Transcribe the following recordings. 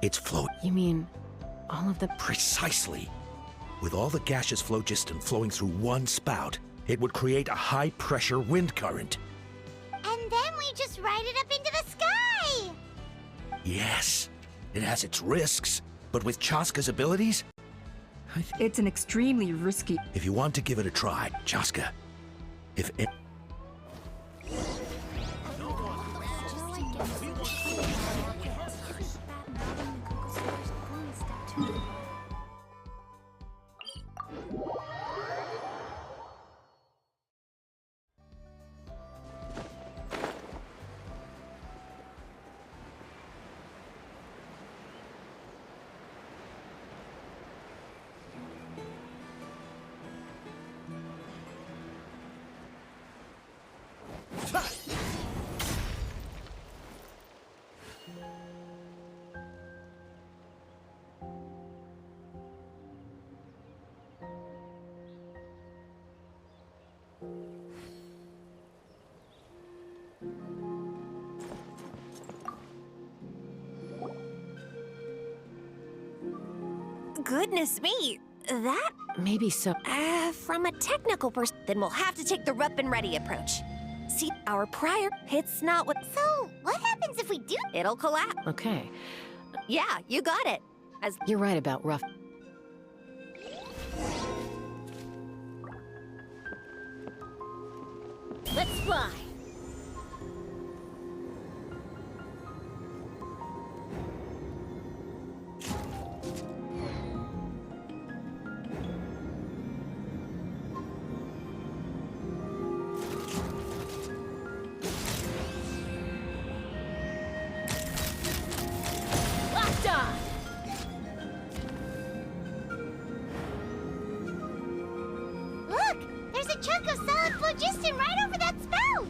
It's flowing. You mean all of the... Precisely. With all the gaseous phlogiston flowing through one spout, it would create a high-pressure wind current. And then we just ride it up into the sky! Yes, it has its risks, but with Chaska's abilities, It's an extremely risky... if you want to give it a try, Chaska, if it... Goodness me, that... Maybe so. From a technical then we'll have to take the rough and ready approach. See, our prior, it's not what... So, what happens if we do? It'll collapse. Okay. Yeah, you got it. As You're right about rough. Let's fly. Locked on. Look! There's a chunk of solid phlogiston right over that spout!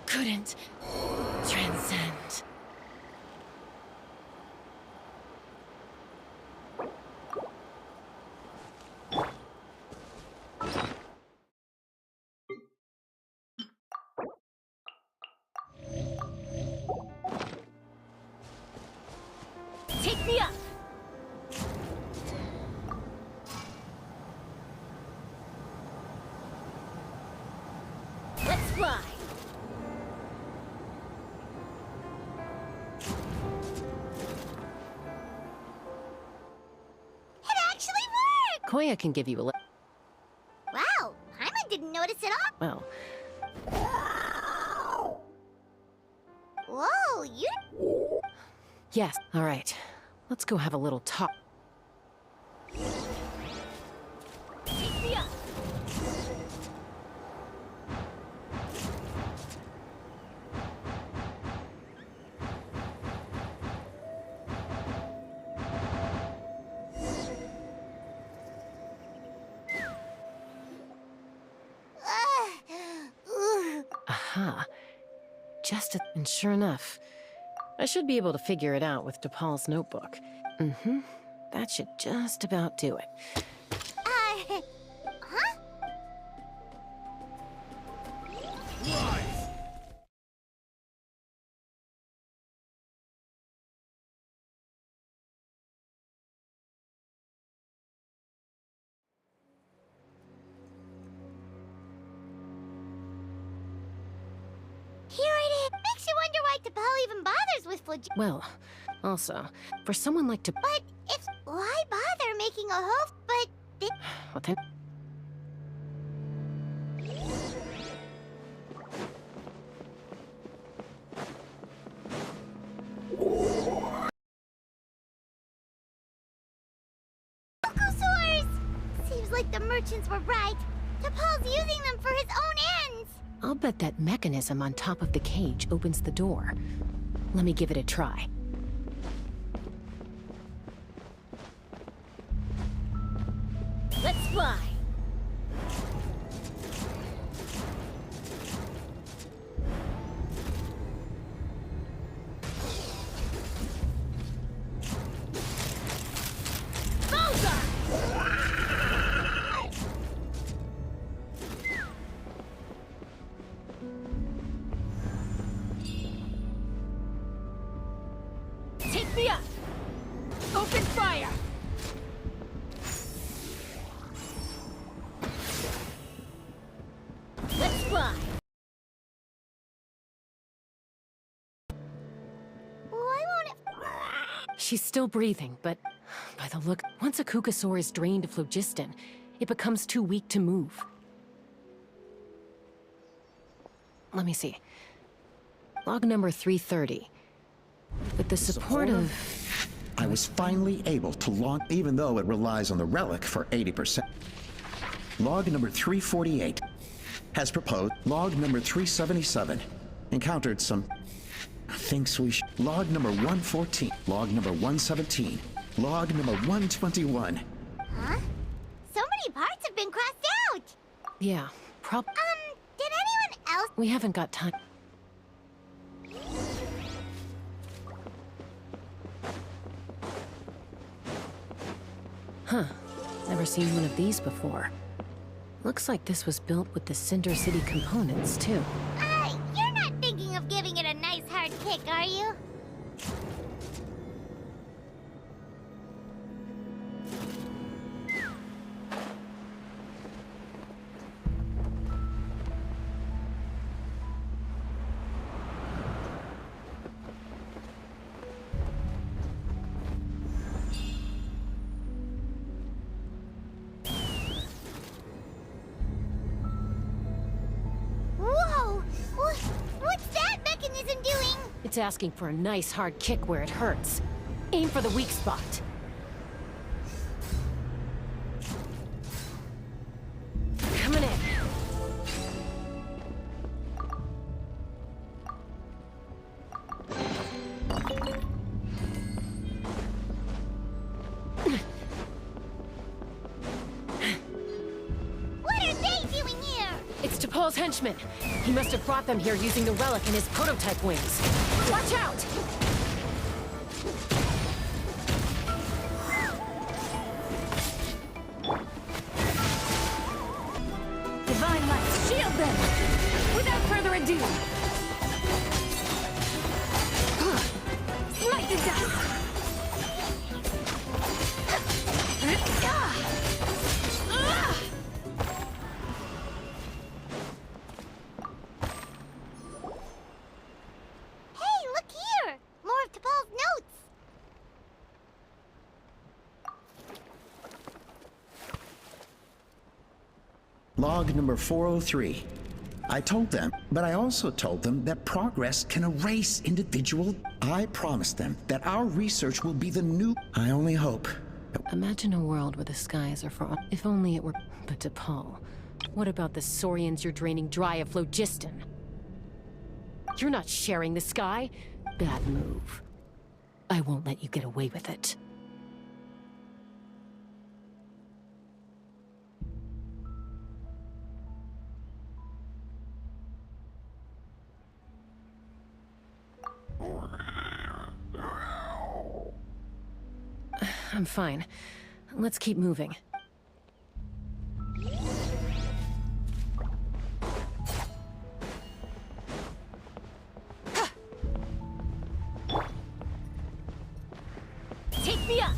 Couldn't transcend. Take me up. Let's fly. It actually worked! Koya can give you a Wow, Paimon didn't notice at all. Well, Whoa, you... yes. All right. Let's go have a little talk. Take me up. Aha. And sure enough, I should be able to figure it out with DePaul's notebook. Mm-hmm. That should just about do it. Huh? like T'Pol even bothers with Well, also, for someone like to... But if... Why bother making a hoof? But... What then? Seems like the merchants were right. T'Pol's using them for his own ends. I'll bet that mechanism on top of the cage opens the door. Let me give it a try. Let's fly! Take me up! Open fire! Let's fly! Why won't it... She's still breathing, but by the look, once a Kukasaur is drained of phlogiston, it becomes too weak to move. Let me see. Log number 330. With the support of... I was finally able to launch, even though it relies on the relic for 80%. Log number 348 has proposed. Log number 377 encountered some... thinks we should... Log number 114. Log number 117. Log number 121. Huh? So many parts have been crossed out! Yeah, Did anyone else... We haven't got time. Huh. Never seen one of these before. Looks like this was built with the Cinder City components, too. You're not thinking of giving it a nice hard kick, are you? Whoa! What's that mechanism doing? It's asking for a nice hard kick where it hurts. Aim for the weak spot. Coming in. What are they doing here? It's T'Pol's henchman. He must have brought them here using the relic in his prototype wings. Watch out! Divine Light, shield them! Without further ado! Smite the dust! Hey, look here! More of T'Pol's notes! Log number 403. I told them, but I also told them that progress can erase individual... I promised them that our research will be the new... I only hope... Imagine a world where the skies are for... If only it were... But T'Pol, what about the Saurians you're draining dry of phlogiston? You're not sharing the sky. Bad move. I won't let you get away with it. I'm fine. Let's keep moving. Take me up!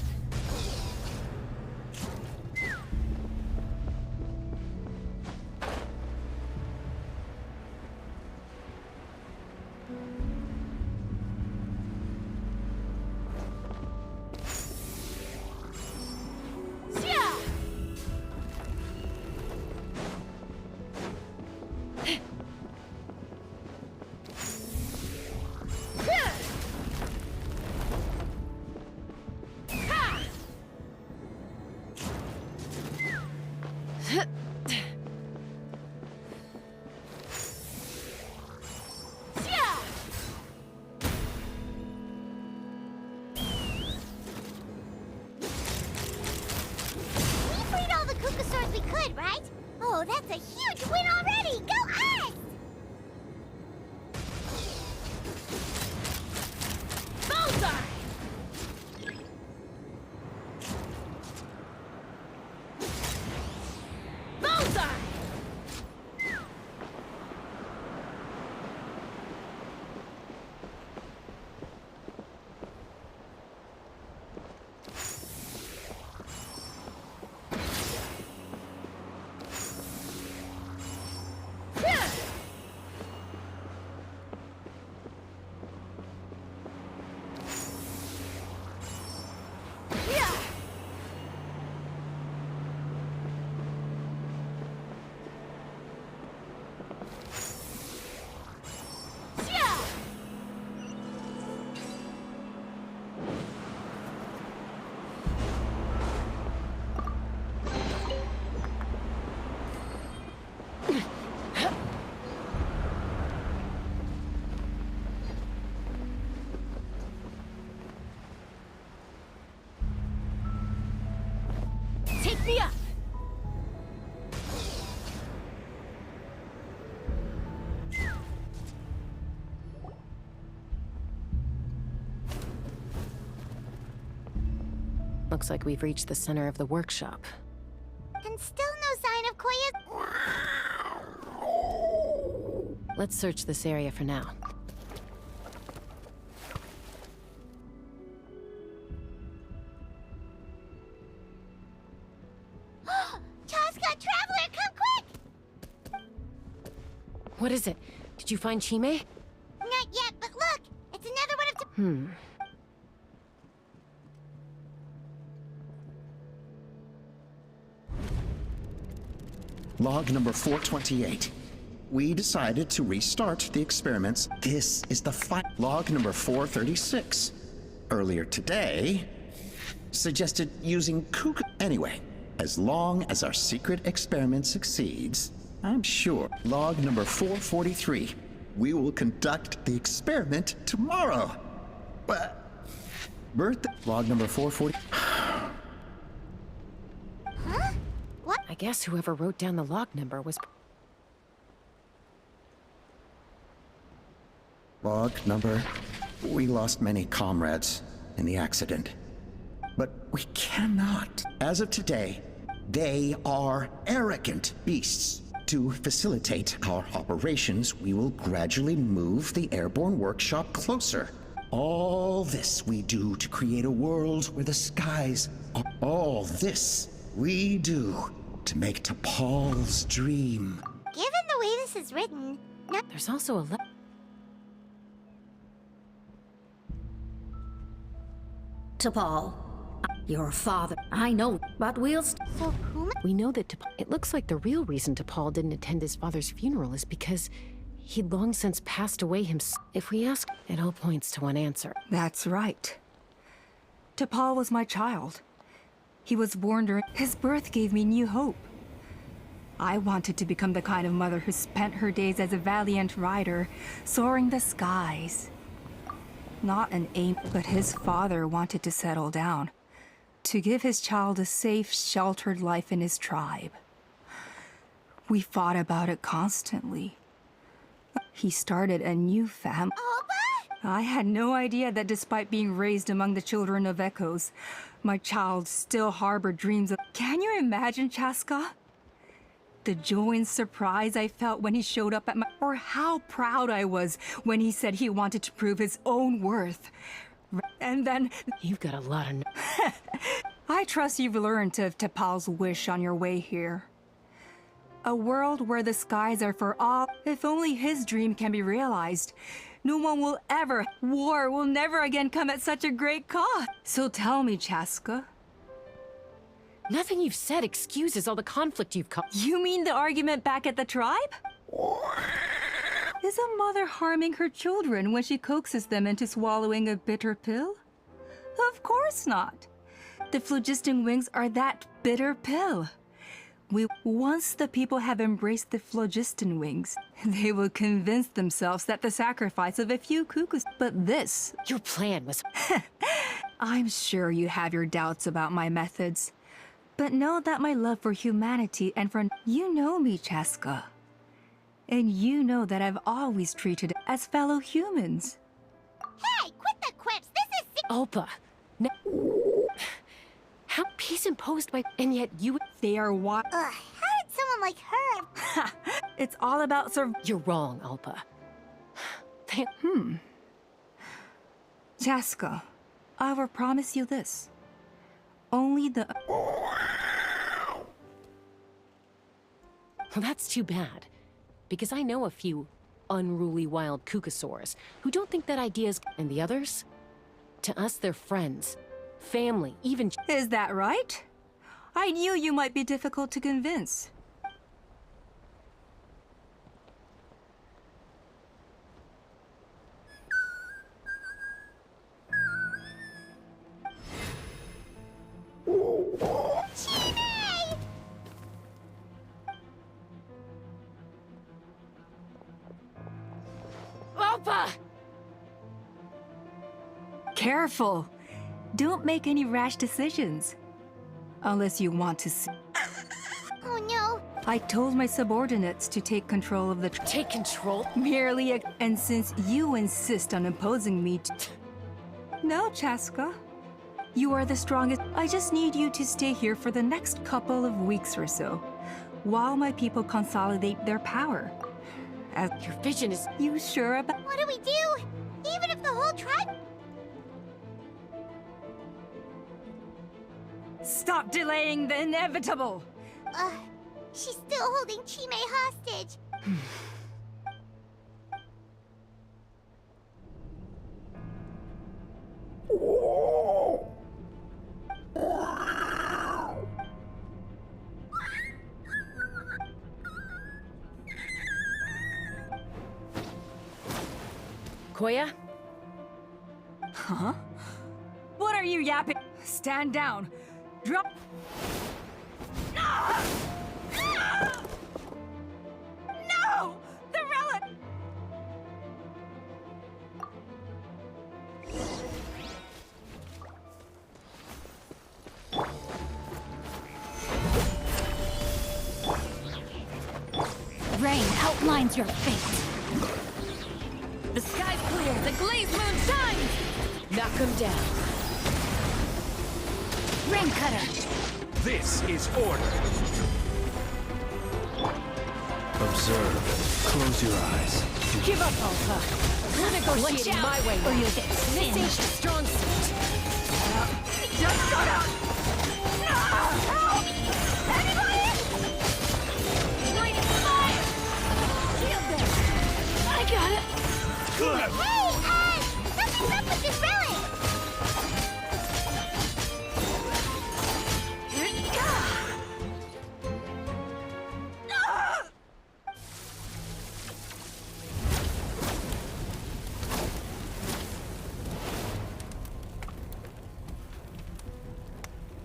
Take me up! Looks like we've reached the center of the workshop. And still no sign of Koya's... Let's search this area for now. Chaska, Traveler, come quick! What is it? Did you find Chime? Not yet, but look! It's another one of the... Log number 428. We decided to restart the experiments. This is the final. Log number 436. Earlier today, suggested using cuckoo. Anyway, as long as our secret experiment succeeds, I'm sure. Log number 443. We will conduct the experiment tomorrow. But birthday. Log number 440. Huh? What? I guess whoever wrote down the log number was... Log number. We lost many comrades in the accident. But we cannot. As of today, they are arrogant beasts. To facilitate our operations, we will gradually move the airborne workshop closer. All this we do to create a world where the skies are... All this we do to make T'Pol's dream. Given the way this is written, no... There's also a T'Pol, your father, I know, but we'll So who... We know that it looks like the real reason T'Pol didn't attend his father's funeral is because he'd long since passed away himself. If we ask, it all points to one answer. That's right. T'Pol was my child. He was born during... His birth gave me new hope. I wanted to become the kind of mother who spent her days as a valiant rider, soaring the skies. Not an aim, but his father wanted to settle down, to give his child a safe, sheltered life in his tribe. We fought about it constantly. He started a new family. Opa? I had no idea that despite being raised among the children of echoes, my child still harbored dreams of... Can you imagine, Chaska? The joy and surprise I felt when he showed up at my... Or how proud I was when he said he wanted to prove his own worth. And then... You've got a lot of... I trust you've learned of T'Pol's wish on your way here. A world where the skies are for all. If only his dream can be realized, no one will ever... War will never again come at such a great cost. So tell me, Chaska. Nothing you've said excuses all the conflict you've caused. You mean the argument back at the tribe? Is a mother harming her children when she coaxes them into swallowing a bitter pill? Of course not. The phlogiston wings are that bitter pill. Once the people have embraced the phlogiston wings, they will convince themselves that the sacrifice of a few cuckoos... But this... Your plan was... I'm sure you have your doubts about my methods. But know that my love for humanity and for... You know me, Chaska. And you know that I've always treated as fellow humans. Hey, quit the quips! This is... Opa. No. How peace imposed by... And yet you... They are what? Ugh, how did someone like her... It's all about You're wrong, Alpa. They... Chaska, I will promise you this. Only the... Well, that's too bad. Because I know a few unruly wild kukasaurs who don't think that idea's... And the others? To us, they're friends. Family, even... Is that right? I knew you might be difficult to convince. Alpha! Careful. Don't make any rash decisions. Unless you want to Oh no. I told my subordinates to take control of the Take control? and since you insist on imposing me No, Chaska. You are the strongest. I just need you to stay here for the next couple of weeks or so, while my people consolidate their power. Your vision is... You sure about... What do we do? Even if the whole tribe... Stop delaying the inevitable! She's still holding Chime hostage. Koya? Huh? What are you yapping? Stand down. Drop... No! The relic! Rain outlines your fate. The sky's clear, the glazed moon shines! Knock him down. Ring cutter. This is order. Observe. Close your eyes. Give up, Alpha. We're negotiating Watch out, my way or now. you'll get This ain't your singed. strong suit. Just shut up! No! Help! Anybody! Lighting fire! Childen! I got it! Good. Hey, something's up with this relic!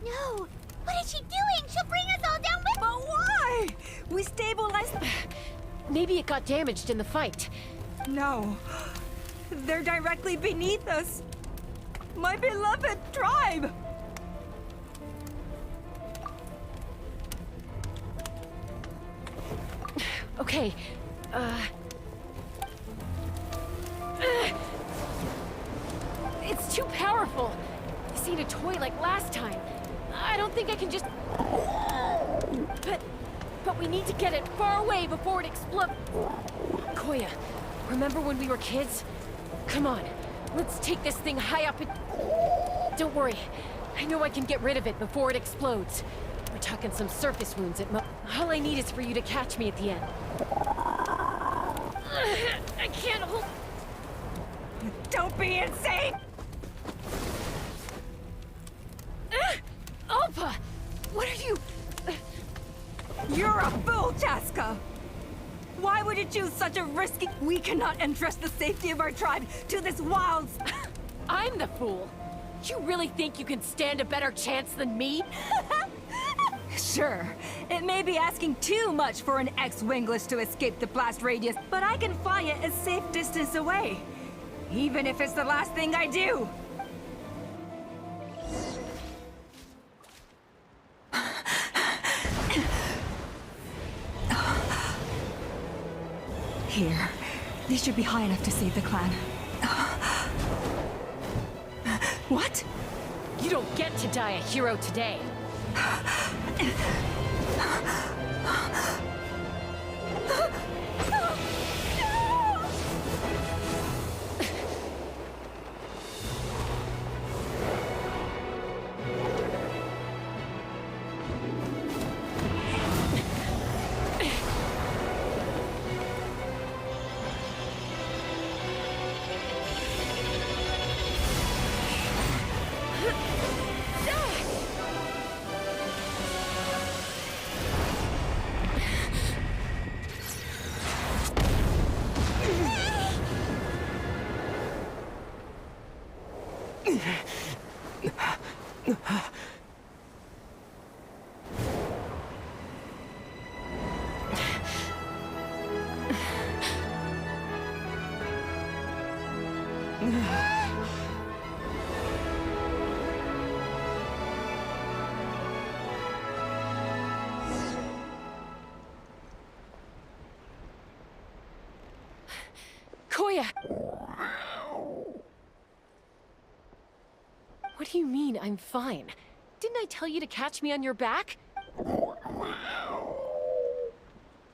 No! What is she doing? She'll bring us all down with... But why? We stabilized... Maybe it got damaged in the fight. No. They're directly beneath us. My beloved tribe! Okay, It's too powerful. You seen a toy like last time. I don't think I can just... But we need to get it far away before it explodes. Koya, remember when we were kids? Come on, let's take this thing high up and... Don't worry, I know I can get rid of it before it explodes. We're talking some surface wounds at All I need is for you to catch me at the end. I can't hold... Don't be insane! Alpha! What are you... You're a fool, Chaska! Why would you choose such a risky... We cannot entrust the safety of our tribe to this wild... I'm the fool. You really think you can stand a better chance than me? Sure, it may be asking too much for an ex-wingless to escape the blast radius, but I can fly it a safe distance away. Even if it's the last thing I do. Here. These should be high enough to save the clan. What? You don't get to die a hero today. Koya! What do you mean, I'm fine? Didn't I tell you to catch me on your back?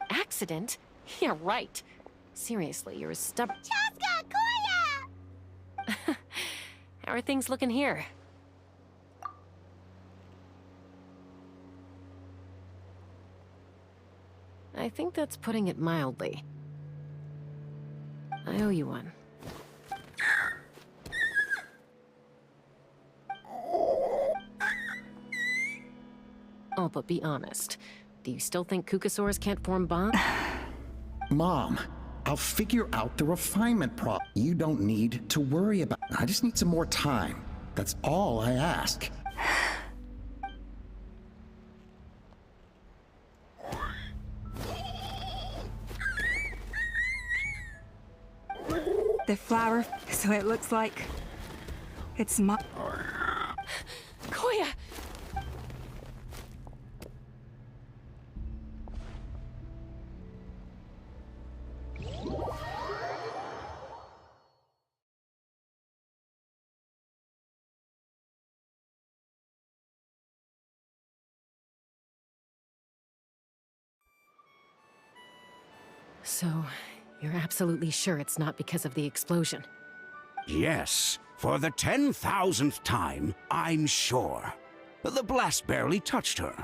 Accident? Yeah, right. Seriously, you're a stubborn... Chaska, Koya! How are things looking here? I think that's putting it mildly. I owe you one. Oh, but be honest. Do you still think Kukasaurs can't form bonds? Mom, I'll figure out the refinement problem. You don't need to worry about it. I just need some more time. That's all I ask. The flower, so it looks like it's my... Koya! So, you're absolutely sure it's not because of the explosion? Yes, for the 10,000th time, I'm sure. The blast barely touched her.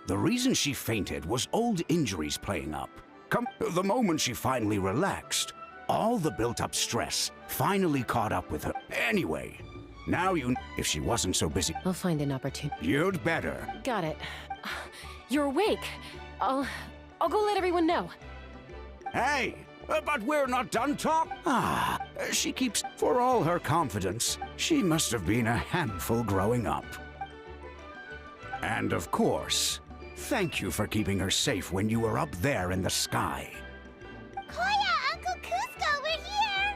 The reason she fainted was old injuries playing up. The moment she finally relaxed, all the built-up stress finally caught up with her. Anyway, now if she wasn't so busy... I'll find an opportunity. You'd better. Got it. You're awake. I'll go let everyone know. Hey, but we're not done talk. She keeps... For all her confidence, she must have been a handful growing up. And of course, thank you for keeping her safe when you were up there in the sky. Koya, Uncle Cusco, we're here!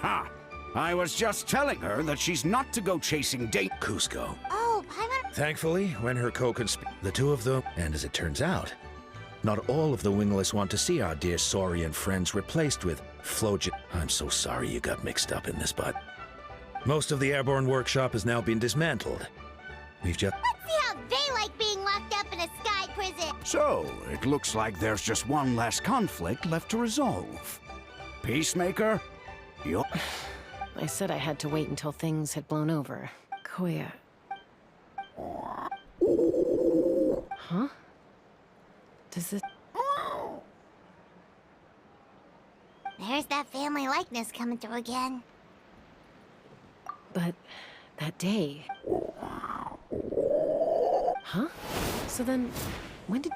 Ha! I was just telling her that she's not to go chasing Cusco. Oh, Paimon... Thankfully, when her the two of them, and as it turns out, not all of the wingless want to see our dear Saurian friends replaced with I'm so sorry you got mixed up in this, but most of the airborne workshop has now been dismantled. We've just... Let's see how they like being locked up in a sky prison! So, it looks like there's just one last conflict left to resolve. Peacemaker, you're... I said I had to wait until things had blown over. Koya... Huh? Does it... There's that family likeness coming through again. But... that day... Huh? So then... when did...